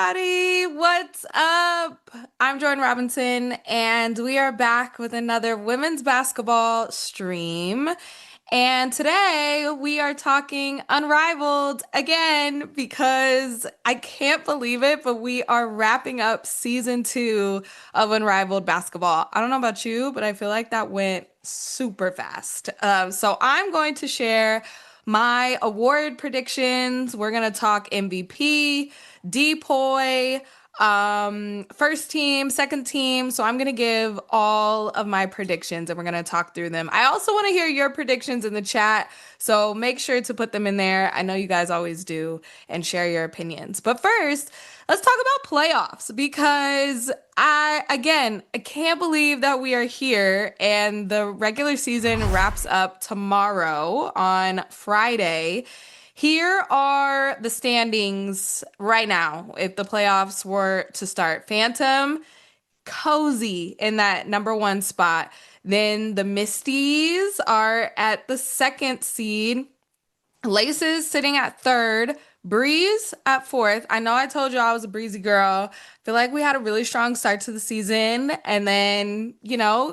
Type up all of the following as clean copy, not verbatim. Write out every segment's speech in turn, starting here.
everybody. What's up? I'm Jordan Robinson, and we are back with another women's basketball stream. And today we are talking Unrivaled again because I can't believe it, but we are wrapping up season 2 of Unrivaled basketball. I don't know about you, but I feel like that went super fast. So I'm going to share my award predictions. We're going to talk MVP, DPOY, first team, second team. So I'm going to give all of my predictions and we're going to talk through them. I also want to hear your predictions in the chat. So make sure to put them in there. I know you guys always do and share your opinions. But first, let's talk about playoffs because I can't believe that we are here and the regular season wraps up tomorrow on Friday. Here are the standings right now. If the playoffs were to start, Phantom cozy in that number 1 spot. Then the Misties are at the second seed. Laces sitting at third. Breeze at fourth. I know I told you I was a breezy girl. Feel like we had a really strong start to the season and then,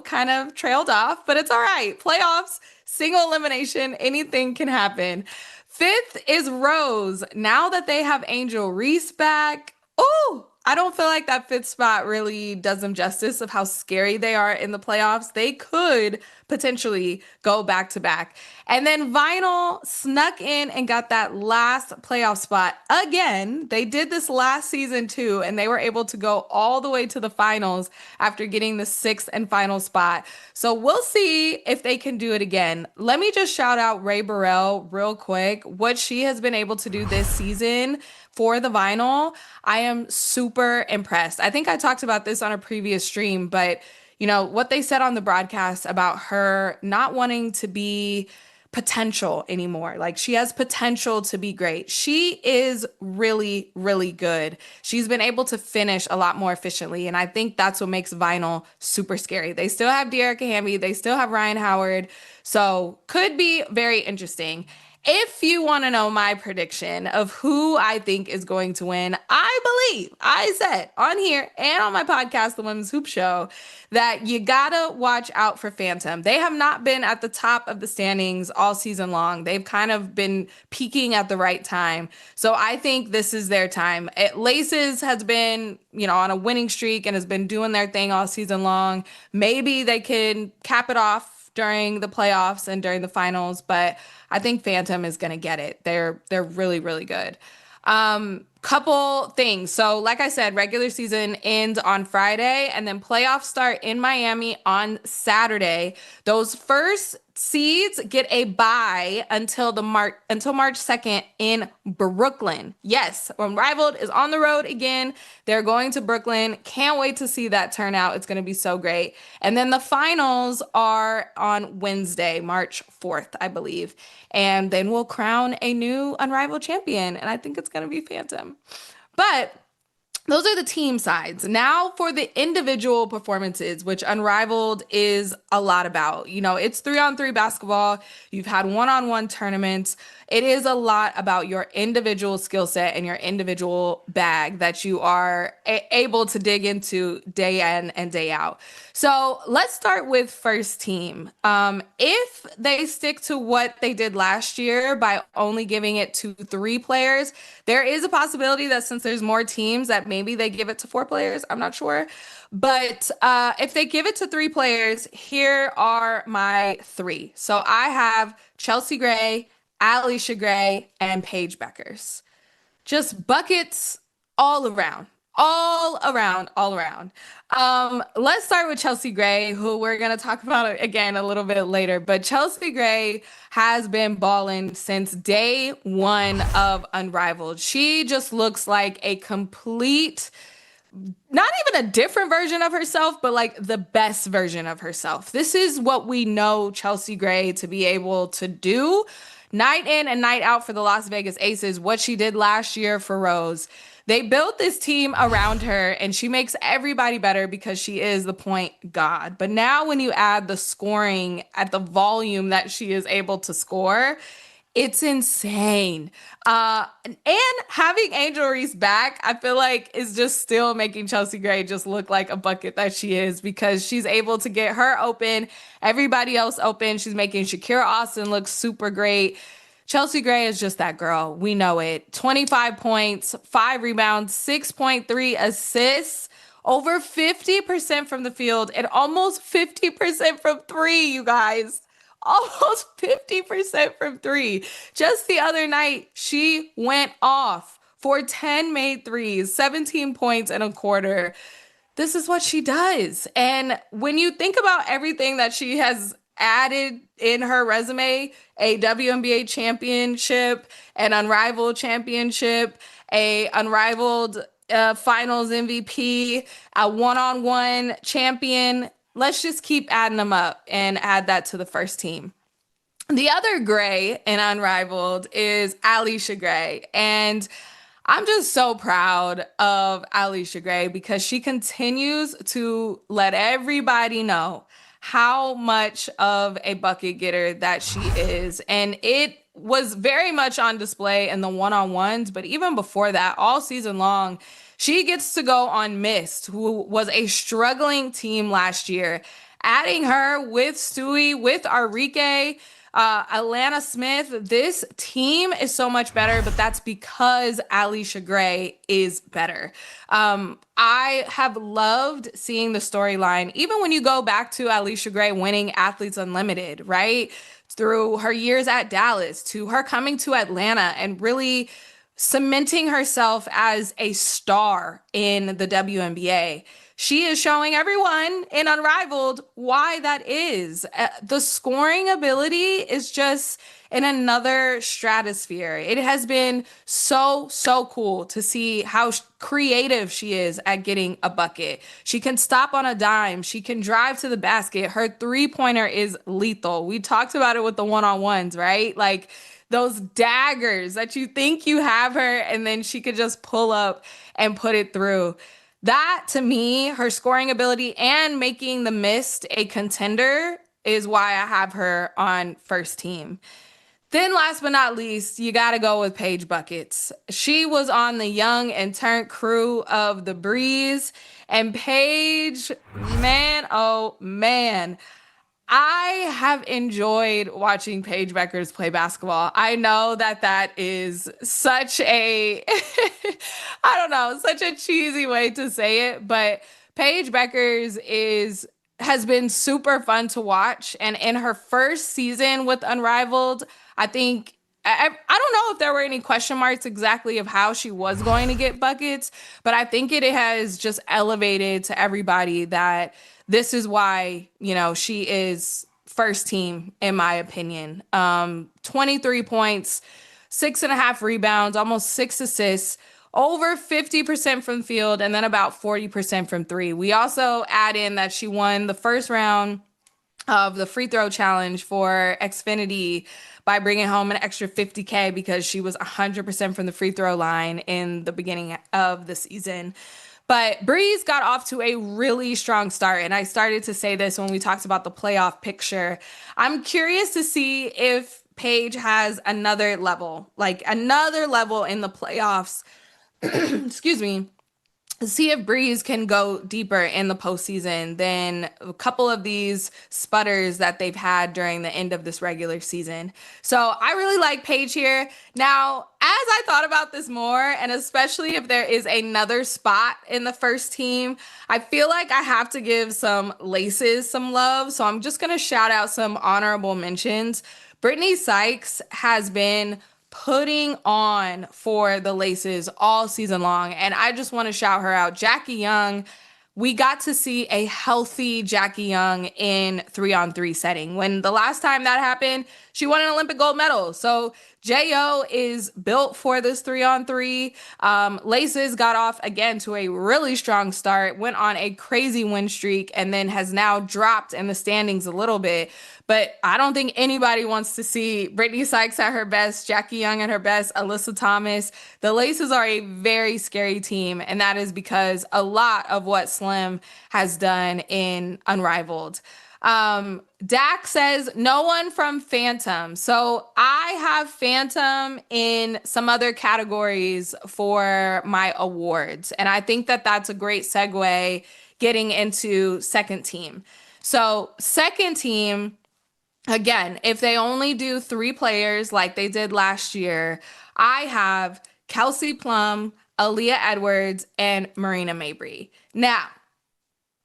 kind of trailed off, but it's all right. Playoffs, single elimination, anything can happen. Fifth is Rose. Now that they have Angel Reese back, oh, I don't feel like that fifth spot really does them justice of how scary they are in the playoffs. They could potentially go back to back. And then Vinyl snuck in and got that last playoff spot again. They did this last season too, and they were able to go all the way to the finals after getting the sixth and final spot. So we'll see if they can do it again. Let me just shout out Ray Burrell real quick. What she has been able to do this season for the Vinyl, I am super impressed. I think I talked about this on a previous stream, but what they said on the broadcast about her not wanting to be potential anymore. Like she has potential to be great. She is really, really good. She's been able to finish a lot more efficiently. And I think that's what makes Vinyl super scary. They still have De'Arica Hamby. They still have Ryan Howard. So could be very interesting. If you want to know my prediction of who I think is going to win, I said on here and on my podcast, The Women's Hoop Show, that you gotta watch out for Phantom. They have not been at the top of the standings all season long. They've kind of been peaking at the right time. So I think this is their time. Laces has been, on a winning streak and has been doing their thing all season long. Maybe they can cap it off during the playoffs and during the finals, but I think Phantom is going to get it. They're really, really good. Couple things. So like I said, regular season ends on Friday and then playoffs start in Miami on Saturday. Those first seeds get a bye until March 2nd in Brooklyn. Yes, Unrivaled is on the road again. They're going to Brooklyn. Can't wait to see that turnout. It's going to be so great. And then the finals are on Wednesday, March 4th, I believe. And then we'll crown a new Unrivaled champion. And I think it's going to be Phantom. But those are the team sides. Now for the individual performances, which Unrivaled is a lot about. It's 3-on-3 basketball. You've had one-on-one tournaments. It is a lot about your individual skill set and your individual bag that you are able to dig into day in and day out. So let's start with first team. If they stick to what they did last year by only giving it to 3 players, there is a possibility that since there's more teams that maybe they give it to 4 players. I'm not sure. But if they give it to 3 players, here are my 3. So I have Chelsea Gray, Alicia Gray, and Paige Beckers. Just buckets all around. All around. Let's start with Chelsea Gray, who we're going to talk about again a little bit later. But Chelsea Gray has been balling since day 1 of Unrivaled. She just looks like a complete, not even a different version of herself, but like the best version of herself. This is what we know Chelsea Gray to be able to do night in and night out for the Las Vegas Aces, what she did last year for Rose. They built this team around her and she makes everybody better because she is the point god. But now when you add the scoring at the volume that she is able to score, It's insane. And having Angel Reese back, I feel like is just still making Chelsea Gray just look like a bucket that she is because she's able to get her open, everybody else open. She's making Shakira Austin look super great. Chelsea Gray is just that girl. We know it. 25 points, 5 rebounds, 6.3 assists, over 50% from the field, and almost 50% from three, you guys. Almost 50% from three. Just the other night, she went off for 10 made threes, 17 points and a quarter. This is what she does. And when you think about everything that she has added in her resume, a WNBA championship, an unrivaled championship, a unrivaled finals MVP, a one-on-one champion, let's just keep adding them up and add that to the first team. The other Gray in Unrivaled is Alicia Gray. And I'm just so proud of Alicia Gray because she continues to let everybody know how much of a bucket getter that she is. And it was very much on display in the one-on-ones, but even before that, all season long, she gets to go on Mist, who was a struggling team last year. Adding her with Stewie, with Arike, Alana Smith, this team is so much better, but that's because Alicia Gray is better. I have loved seeing the storyline, even when you go back to Alicia Gray winning Athletes Unlimited, right? Through her years at Dallas, to her coming to Atlanta and really cementing herself as a star in the WNBA. She is showing everyone in Unrivaled why that is. The scoring ability is just in another stratosphere. It has been so, so cool to see how creative she is at getting a bucket. She can stop on a dime. She can drive to the basket. Her three-pointer is lethal. We talked about it with the one-on-ones, right? Like, those daggers that you think you have her, and then she could just pull up and put it through. That, to me, her scoring ability and making the Mist a contender is why I have her on first team. Then last but not least, you got to go with Paige Buckets. She was on the young and turned crew of the Breeze. And Paige, man, oh man, I have enjoyed watching Paige Beckers play basketball. I know that that is such a, I don't know, such a cheesy way to say it, but Paige Beckers has been super fun to watch. And in her first season with Unrivaled, I think I don't know if there were any question marks exactly of how she was going to get buckets, but I think it has just elevated to everybody that this is why, she is first team, in my opinion. 23 points, 6.5 rebounds, almost 6 assists, over 50% from field, and then about 40% from three. We also add in that she won the first round of the free throw challenge for Xfinity by bringing home an extra 50K because she was 100% from the free throw line in the beginning of the season. But Breeze got off to a really strong start, and I started to say this when we talked about the playoff picture. I'm curious to see if Paige has another level in the playoffs. Excuse me. See if Breeze can go deeper in the postseason than a couple of these sputters that they've had during the end of this regular season. So I really like Paige here. Now, as I thought about this more, and especially if there is another spot in the first team, I feel like I have to give some Laces some love. So I'm just going to shout out some honorable mentions. Brittany Sykes has been putting on for the Laces all season long. And I just want to shout her out. Jackie Young, we got to see a healthy Jackie Young in 3-on-3 setting. When the last time that happened, she won an Olympic gold medal. So Jo is built for this 3-on-3. Laces got off again to a really strong start, went on a crazy win streak, and then has now dropped in the standings a little bit. But I don't think anybody wants to see Brittany Sykes at her best, Jackie Young at her best, Alyssa Thomas. The Laces are a very scary team, and that is because a lot of what Slim has done in Unrivaled. Dak says no one from Phantom. So I have Phantom in some other categories for my awards. And I think that that's a great segue getting into second team. So, second team, again, if they only do three players like they did last year, I have Kelsey Plum, Aaliyah Edwards, and Marina Mabry. Now,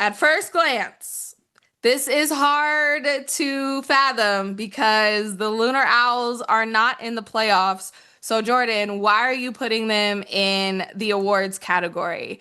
at first glance, this is hard to fathom because the Lunar Owls are not in the playoffs. So, Jordan, why are you putting them in the awards category?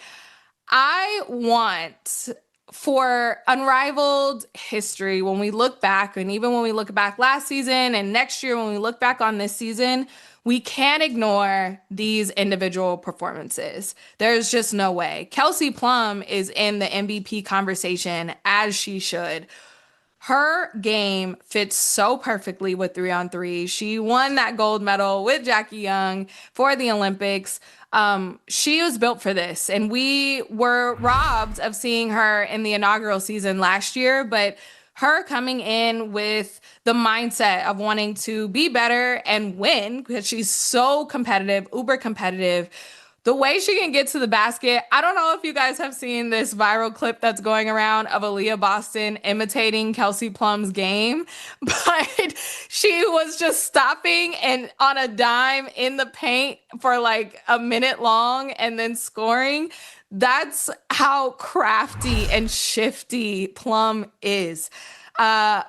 I want for unrivaled history when we look back, and even when we look back last season and next year, when we look back on this season, we can't ignore these individual performances. There's just no way. Kelsey Plum is in the MVP conversation as she should. Her game fits so perfectly with 3-on-3. She won that gold medal with Jackie Young for the Olympics. She was built for this, and we were robbed of seeing her in the inaugural season last year, but her coming in with the mindset of wanting to be better and win because she's so competitive, uber competitive. The way she can get to the basket, I don't know if you guys have seen this viral clip that's going around of Aaliyah Boston imitating Kelsey Plum's game, but she was just stopping and on a dime in the paint for like a minute long and then scoring. That's how crafty and shifty Plum is. Uh,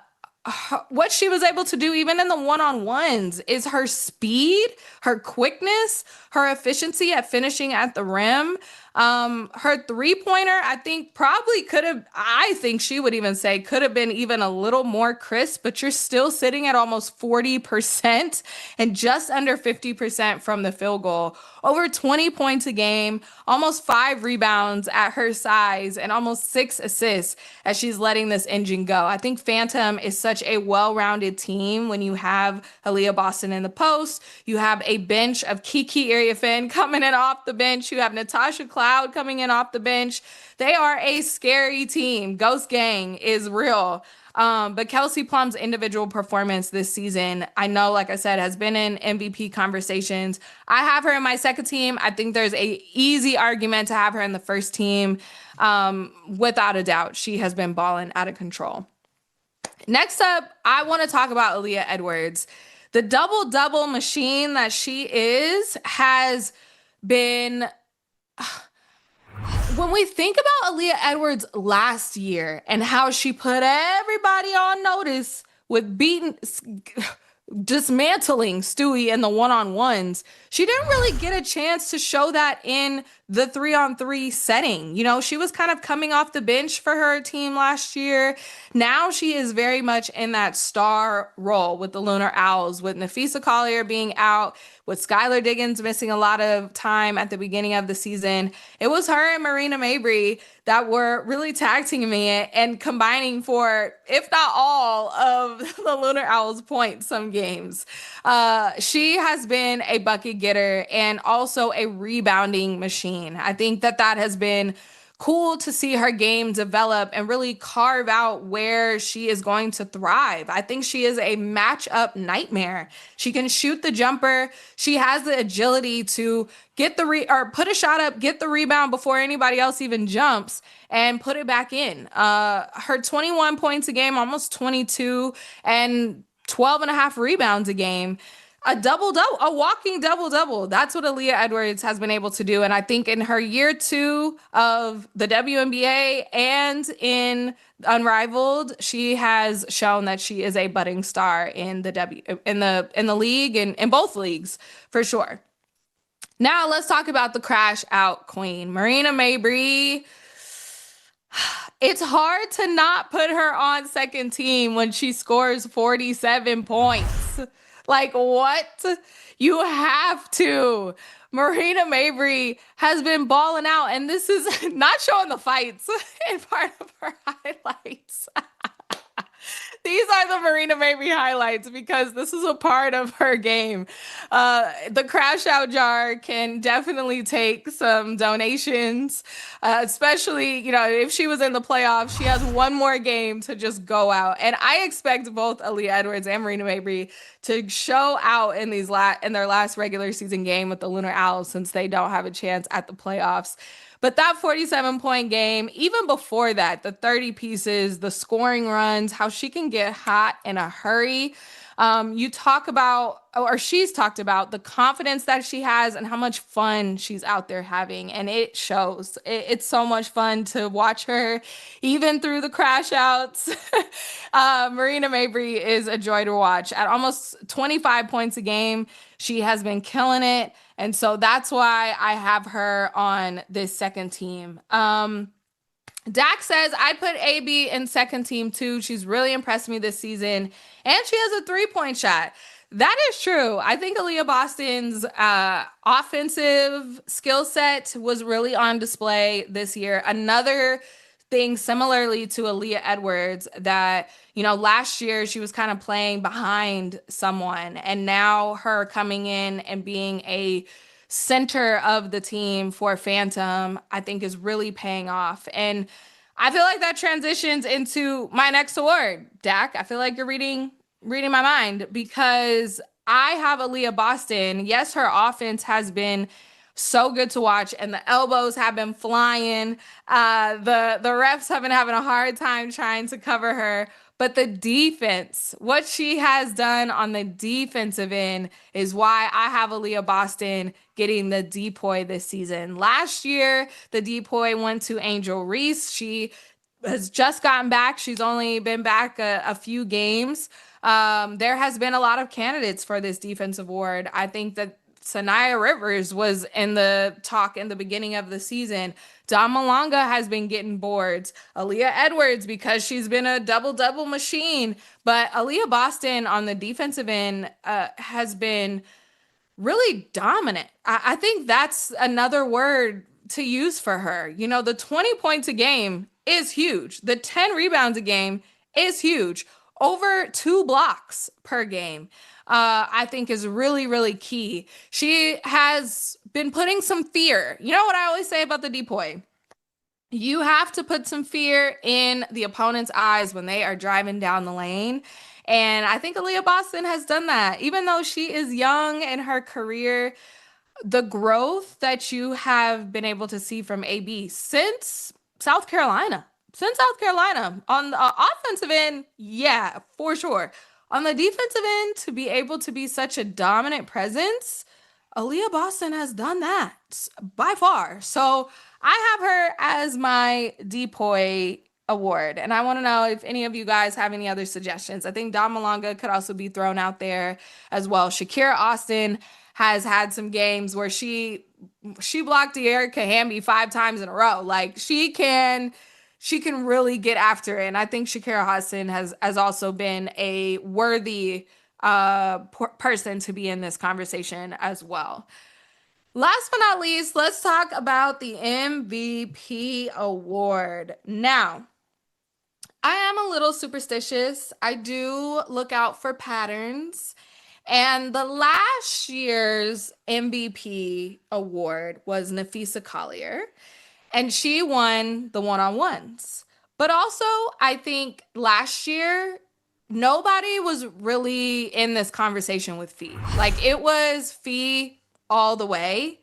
what she was able to do even in the one-on-ones is her speed, her quickness, her efficiency at finishing at the rim. Her three-pointer, I think probably could have, I think she would even say could have been even a little more crisp, but you're still sitting at almost 40% and just under 50% from the field goal. Over 20 points a game, almost 5 rebounds at her size, and almost 6 assists as she's letting this engine go. I think Phantom is such a well-rounded team when you have Aaliyah Boston in the post. You have a bench of Kiki Iriafen coming in off the bench. You have Natasha Cloud coming in off the bench. They are a scary team. Ghost Gang is real. But Kelsey Plum's individual performance this season, I know, like I said, has been in MVP conversations. I have her in my second team. I think there's a easy argument to have her in the first team. Without a doubt, she has been balling out of control. Next up, I want to talk about Aaliyah Edwards. The double-double machine that she is has been when we think about Aaliyah Edwards last year and how she put everybody on notice with dismantling Stewie in the one-on-ones, she didn't really get a chance to show that in the 3-on-3 setting. You know, she was kind of coming off the bench for her team last year. Now she is very much in that star role with the Lunar Owls, with Nafisa Collier being out, with Skylar Diggins missing a lot of time at the beginning of the season. It was her and Marina Mabry that were really tag teaming it and combining for, if not all, of the Lunar Owls' points some games. She has been a bucket getter and also a rebounding machine. I think that that has been cool to see her game develop and really carve out where she is going to thrive. I think she is a matchup nightmare. She can shoot the jumper. She has the agility to get the or put a shot up, get the rebound before anybody else even jumps, and put it back in. Her 21 points a game, almost 22, and 12 and a half rebounds a game. A double-double, a walking double-double. That's what Aaliyah Edwards has been able to do. And I think in her year 2 of the WNBA and in Unrivaled, she has shown that she is a budding star in the league and in both leagues for sure. Now let's talk about the crash out queen, Marina Mabry. It's hard to not put her on second team when she scores 47 points. Like, what? You have to. Marina Mabry has been balling out, and this is not showing the fights in part of her highlights. These are the Marina Baby highlights because this is a part of her game. The crash out jar can definitely take some donations, especially, if she was in the playoffs, she has one more game to just go out. And I expect both Aaliyah Edwards and Marina Mabrey to show out in in their last regular season game with the Lunar Owls since they don't have a chance at the playoffs. But that 47-point game, even before that, the 30 pieces, the scoring runs, how she can get hot in a hurry. You talk about, or she's talked about, the confidence that she has and how much fun she's out there having. And it shows. It's so much fun to watch her, even through the crash outs. Marina Mabrey is a joy to watch. At almost 25 points a game, she has been killing it. And so that's why I have her on this second team. Dak says, I'd put AB in second team too. She's really impressed me this season. And she has a 3-point shot. That is true. I think Aaliyah Boston's offensive skill set was really on display this year. Another thing similarly to Aaliyah Edwards that, last year she was kind of playing behind someone, and now her coming in and being a center of the team for Phantom, I think is really paying off. And I feel like that transitions into my next award. Dak, I feel like you're reading my mind because I have Aaliyah Boston. Yes, her offense has been so good to watch, and the elbows have been flying. The refs have been having a hard time trying to cover her. But the defense, what she has done on the defensive end is why I have Aaliyah Boston getting the depoy this season. Last year, the depoy went to Angel Reese. She has just gotten back. She's only been back a few games. There has been a lot of candidates for this defensive award. I think that Sanaya Rivers was in the talk in the beginning of the season. Dom Malonga has been getting boards. Aaliyah Edwards, because she's been a double-double machine. But Aaliyah Boston on the defensive end has been really dominant. I think that's another word to use for her. The 20 points a game is huge. The 10 rebounds a game is huge. Over 2 blocks per game, I think is really, really key. She has been putting some fear. You know what I always say about the depoy? You have to put some fear in the opponent's eyes when they are driving down the lane. And I think Aaliyah Boston has done that. Even though she is young in her career, the growth that you have been able to see from AB South Carolina, since South Carolina on the offensive end, yeah, for sure. On the defensive end, to be able to be such a dominant presence, Aaliyah Boston has done that by far. So I have her as my depoy award. And I want to know if any of you guys have any other suggestions. I think Dom Malonga could also be thrown out there as well. Shakira Austin has had some games where she blocked Erica Hamby 5 times in a row. Like she can really get after it. And I think Shakira Austin has also been a worthy person to be in this conversation as well. Last but not least, let's talk about the MVP award. Now, I am a little superstitious. I do look out for patterns. And the last year's MVP award was Nafisa Collier, and she won the one-on-ones. But also, I think last year, nobody was really in this conversation with Fee. Like, it was Fee all the way.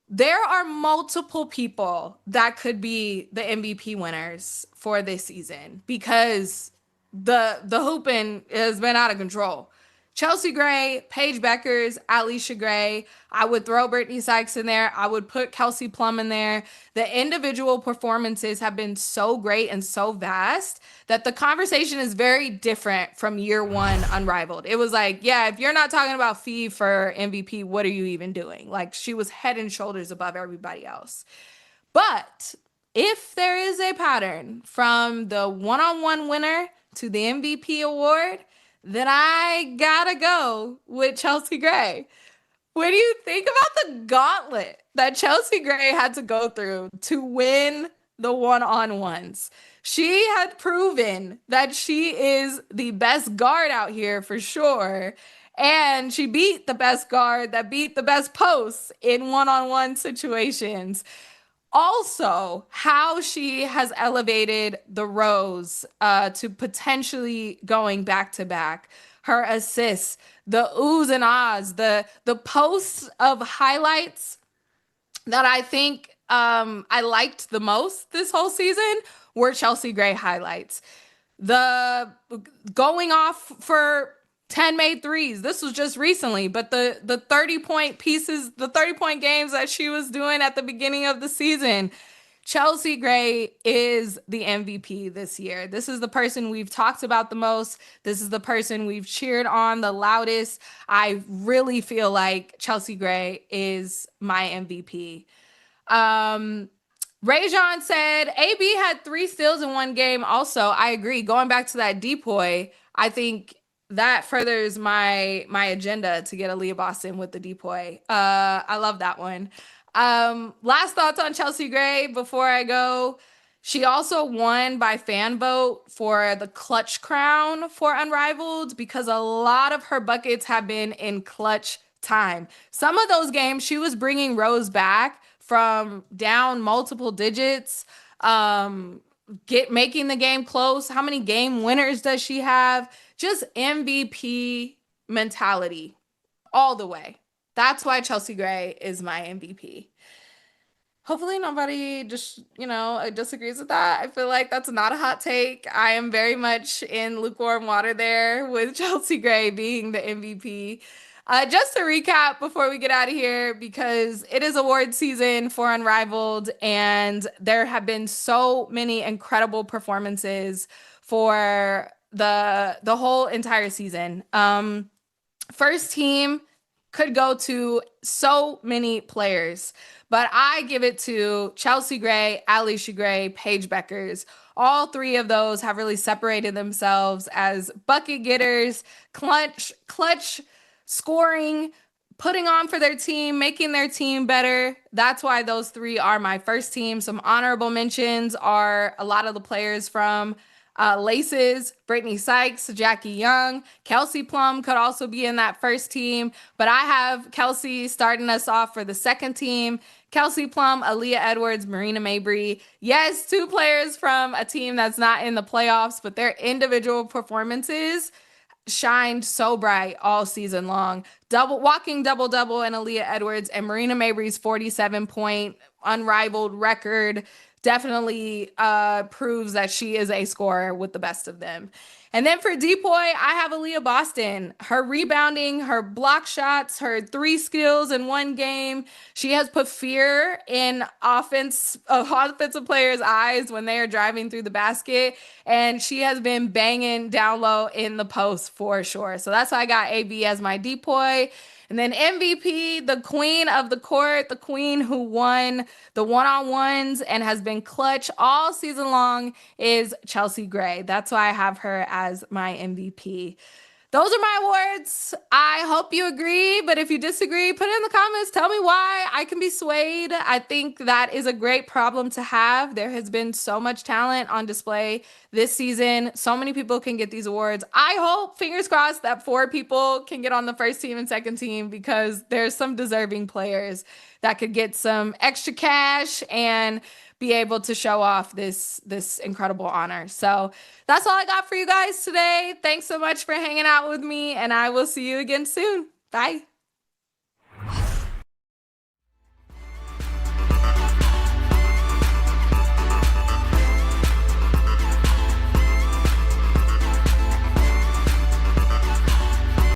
There are multiple people that could be the MVP winners for this season because the hooping has been out of control. Chelsea Gray, Paige Beckers, Alicia Gray. I would throw Brittany Sykes in there. I would put Kelsey Plum in there. The individual performances have been so great and so vast that the conversation is very different from year one Unrivaled. It was like, yeah, if you're not talking about Fee for MVP, what are you even doing? Like, she was head and shoulders above everybody else. But if there is a pattern from the one-on-one winner to the MVP award, then I gotta go with Chelsea Gray. What do you think about the gauntlet that Chelsea Gray had to go through to win the one-on-ones. She had proven that she is the best guard out here for sure. And she beat the best guard that beat the best posts in one-on-one situations. Also, how she has elevated the Rose to potentially going back to back. Her assists, the oohs and ahs, the posts of highlights that I think I liked the most this whole season were Chelsea Gray highlights. The going off for 10 made threes. This was just recently, but the 30-point pieces, the 30-point games that she was doing at the beginning of the season. Chelsea Gray is the MVP this year. This is the person we've talked about the most. This is the person we've cheered on the loudest. I really feel like Chelsea Gray is my MVP. Um, Rajon said AB had 3 steals in one game. Also, I agree. Going back to that depoy, I think that furthers my agenda to get Aaliyah Boston with the depoy. I love that one. Last thoughts on Chelsea Gray before I go. She also won by fan vote for the clutch crown for Unrivaled because a lot of her buckets have been in clutch time. Some of those games she was bringing Rose back from down multiple digits, making the game close. How many game winners does she have? Just MVP mentality all the way. That's why Chelsea Gray is my MVP. Hopefully nobody just, disagrees with that. I feel like that's not a hot take. I am very much in lukewarm water there with Chelsea Gray being the MVP. Just to recap before we get out of here, because it is award season for Unrivaled, and there have been so many incredible performances for the whole entire season. First team could go to so many players, but I give it to Chelsea Gray, Alicia Gray, Paige Beckers. All three of those have really separated themselves as bucket getters, clutch scoring, putting on for their team, making their team better. That's why those three are my first team. Some honorable mentions are a lot of the players from Laces, Brittany Sykes, Jackie Young, Kelsey Plum could also be in that first team, but I have Kelsey starting us off for the second team. Kelsey Plum, Aaliyah Edwards, Marina Mabry. Yes, 2 players from a team that's not in the playoffs, but their individual performances shined so bright all season long. Walking double and Aaliyah Edwards and Marina Mabry's 47-point unrivaled record definitely proves that she is a scorer with the best of them. And then for Depoy, I have Aaliyah Boston. Her rebounding, her block shots, her 3 skills in one game. She has put fear in offensive players' eyes when they are driving through the basket. And she has been banging down low in the post for sure. So that's why I got AB as my Depoy. And then MVP, the queen of the court, the queen who won the one-on-ones and has been clutch all season long, is Chelsea Gray. That's why I have her as my MVP. Those are my awards. I hope you agree, but if you disagree, put it in the comments. Tell me why. I can be swayed. I think that is a great problem to have. There has been so much talent on display this season. So many people can get these awards. I hope, fingers crossed, that 4 people can get on the first team and second team, because there's some deserving players that could get some extra cash and be able to show off this incredible honor. So that's all I got for you guys today. Thanks so much for hanging out with me, and I will see you again soon. Bye.